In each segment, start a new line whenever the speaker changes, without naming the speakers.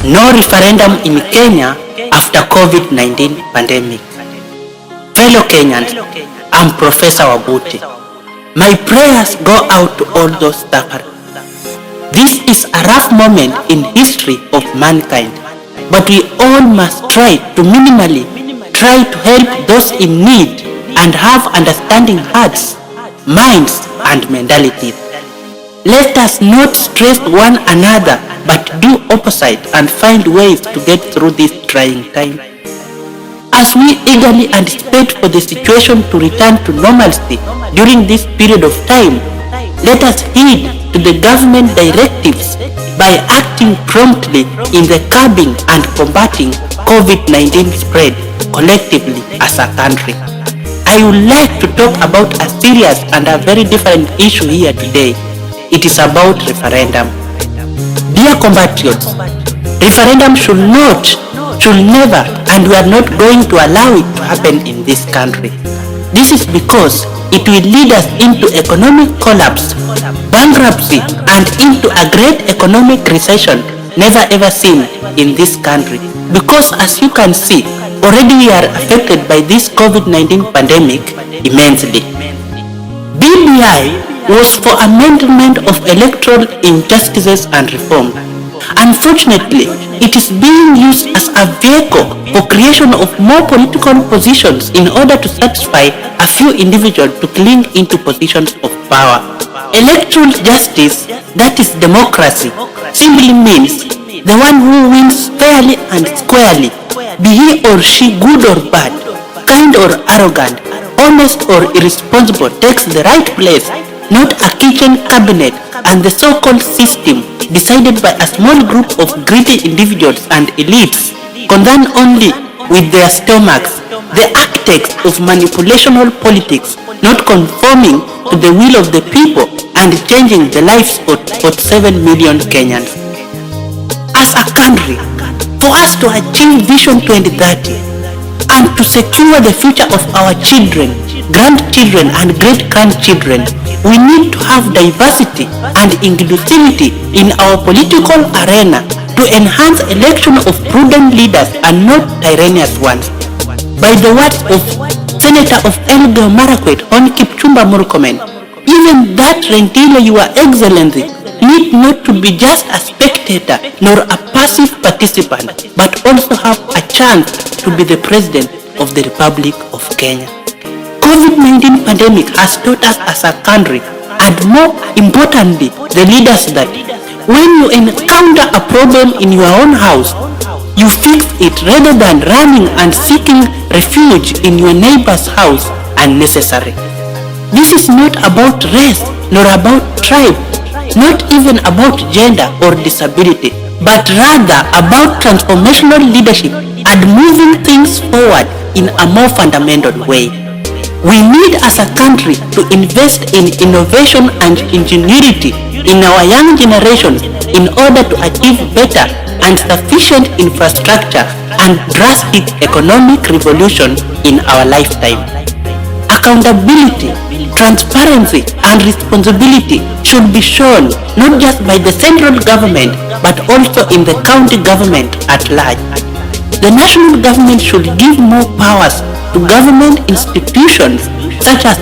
No referendum in Kenya after COVID-19 pandemic. Fellow Kenyans, I'm Professor Wabuti. My prayers go out to all those suffering. This is a rough moment in history of mankind, but we all must try to minimally try to help those in need and have understanding hearts, minds, and mentalities. Let us not stress one another, but do opposite and find ways to get through this trying time. As we eagerly anticipate for the situation to return to normalcy during this period of time, let us heed to the government directives by acting promptly in the curbing and combating COVID-19 spread collectively as a country. I would like to talk about a serious and a very different issue here today. It is about referendum. Dear compatriots, referendum should never, and we are not going to allow it to happen in this country. This is because it will lead us into economic collapse, bankruptcy, and into a great economic recession never ever seen in this country. Because as you can see, already we are affected by this COVID-19 pandemic immensely. BBI was for amendment of electoral injustices and reform. Unfortunately, it is being used as a vehicle for creation of more political positions in order to satisfy a few individuals to cling into positions of power. Electoral justice, that is democracy, simply means the one who wins fairly and squarely, be he or she good or bad, kind or arrogant, honest or irresponsible, takes the right place, not a kitchen cabinet and the so-called system decided by a small group of greedy individuals and elites concerned only with their stomachs, the architects of manipulational politics, not conforming to the will of the people and changing the lives of 47 million Kenyans. As a country, for us to achieve Vision 2030 and to secure the future of our children, grandchildren and great-grandchildren, we need to have diversity and inclusivity in our political arena to enhance election of prudent leaders and not tyrannous ones. By the words of Senator of Elgeyo Marakwet on Kipchumba Murkomen, even that Rentilo, Your Excellency, need not to be just a spectator nor a passive participant, but also have a chance to be the President of the Republic of Kenya. COVID-19 pandemic has taught us as a country, and more importantly, the leaders, that when you encounter a problem in your own house, you fix it rather than running and seeking refuge in your neighbor's house unnecessary. This is not about race nor about tribe, not even about gender or disability, but rather about transformational leadership and moving things forward in a more fundamental way. We need as a country to invest in innovation and ingenuity in our young generations in order to achieve better and sufficient infrastructure and drastic economic revolution in our lifetime. Accountability, transparency, and responsibility should be shown not just by the central government but also in the county government at large. The national government should give more powers to government institutions such as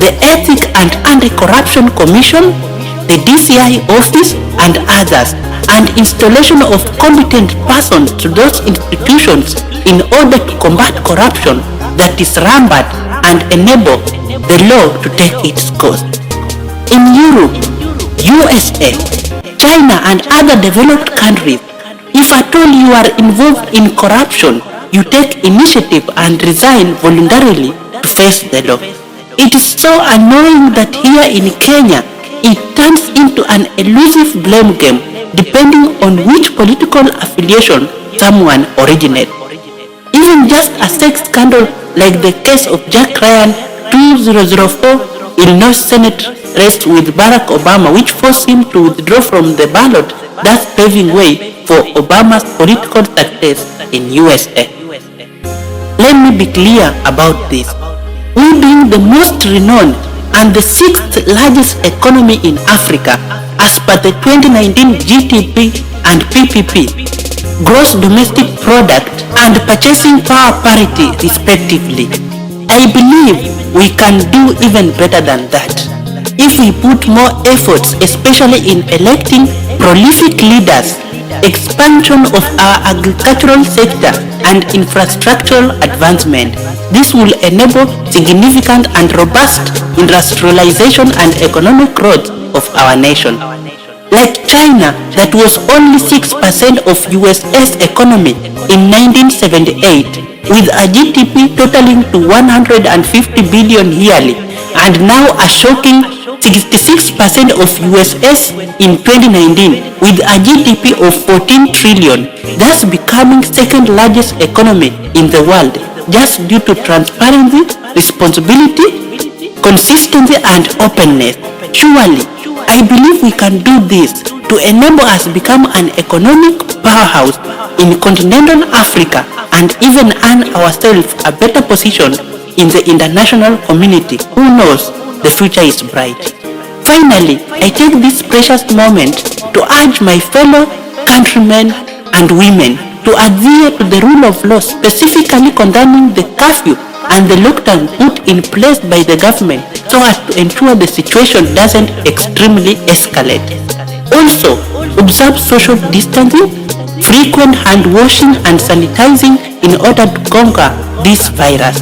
the Ethics and Anti-Corruption Commission, the DCI office, and others, and installation of competent persons to those institutions in order to combat corruption that is rampant and enable the law to take its course. In Europe, USA, China, and other developed countries, if at all you are involved in corruption, you take initiative and resign voluntarily to face the law. It is so annoying that here in Kenya, it turns into an elusive blame game depending on which political affiliation someone originates. Even just a sex scandal like the case of Jack Ryan 2004 Illinois Senate race with Barack Obama, which forced him to withdraw from the ballot, thus paving way for Obama's political success in USA. Let me be clear about this. We being the most renowned and the 6th largest economy in Africa as per the 2019 GDP and PPP, gross domestic product, and purchasing power parity respectively. I believe we can do even better than that if we put more efforts, especially in electing prolific leaders, expansion of our agricultural sector, and infrastructural advancement. This will enable significant and robust industrialization and economic growth of our nation. Like China, that was only 6% of US's economy in 1978, with a GDP totaling to 150 billion yearly, and now a shocking 66% of US's in 2019, with a GDP of 14 trillion, thus becoming second largest economy in the world, just due to transparency, responsibility, consistency, and openness. Surely, I believe we can do this to enable us to become an economic powerhouse in continental Africa and even earn ourselves a better position in the international community. Who knows? The future is bright. Finally, I take this precious moment to urge my fellow countrymen and women to adhere to the rule of law, specifically condemning the curfew and the lockdown put in place by the government so as to ensure the situation doesn't extremely escalate. Also, observe social distancing, frequent hand washing and sanitizing in order to conquer this virus.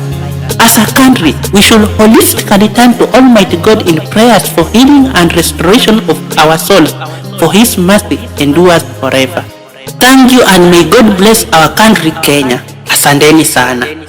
As a country, we should holistically turn to Almighty God in prayers for healing and restoration of our souls, for His mercy endures forever. Thank you, and may God bless our country Kenya. Asanteni sana.